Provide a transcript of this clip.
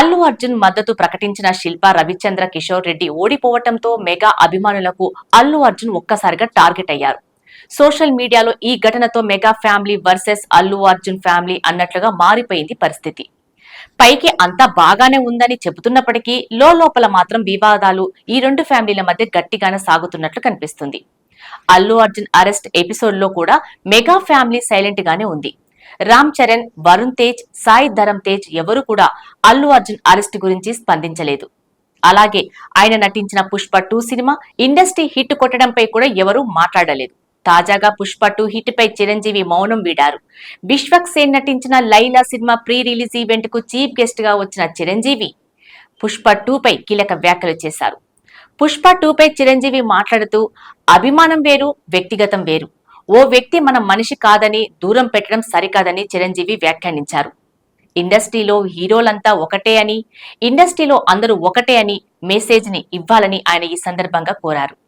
అల్లు అర్జున్ మద్దతు ప్రకటించిన శిల్పా రవిచంద్ర కిషోర్ రెడ్డి ఓడిపోవటంతో మెగా అభిమానులకు అల్లు అర్జున్ ఒక్కసారిగా టార్గెట్ అయ్యారు. సోషల్ మీడియాలో ఈ ఘటనతో mega family versus Allu Arjun family అన్నట్లుగా మారిపోయింది పరిస్థితి. పైకి అంతా బాగానే ఉందని చెబుతున్నప్పటికీ లోపల మాత్రం వివాదాలు ఈ రెండు ఫ్యామిలీల మధ్య గట్టిగానే సాగుతున్నట్లు కనిపిస్తుంది. అల్లు అర్జున్ అరెస్ట్ ఎపిసోడ్ లో కూడా మెగా ఫ్యామిలీ సైలెంట్ గానే ఉంది. రామ్ చరణ్, వరుణ్ తేజ్, సాయి ధరమ్ తేజ్ ఎవరు కూడా అల్లు అర్జున్ అరెస్ట్ గురించి స్పందించలేదు. అలాగే ఆయన నటించిన పుష్ప 2 సినిమా ఇండస్ట్రీ హిట్ కొట్టడంపై కూడా ఎవరూ మాట్లాడలేదు. తాజాగా పుష్ప 2 హిట్ పై చిరంజీవి మౌనం వీడారు. విశ్వక్ సేన్ నటించిన Laila cinema pre release event కు చీఫ్ గెస్ట్ గా వచ్చిన చిరంజీవి పుష్ప 2 పై కీలక వ్యాఖ్యలు చేశారు. పుష్ప 2 పై చిరంజీవి మాట్లాడుతూ అభిమానం వేరు, వ్యక్తిగతం వేరు. ఓ వ్యక్తి మన మనిషి కాదని దూరం పెట్టడం సరికాదని చిరంజీవి వ్యాఖ్యానించారు. ఇండస్ట్రీలో హీరోలంతా ఒకటే అని, ఇండస్ట్రీలో అందరూ ఒకటే అని మెసేజ్ ని ఇవ్వాలని ఆయన ఈ సందర్భంగా కోరారు.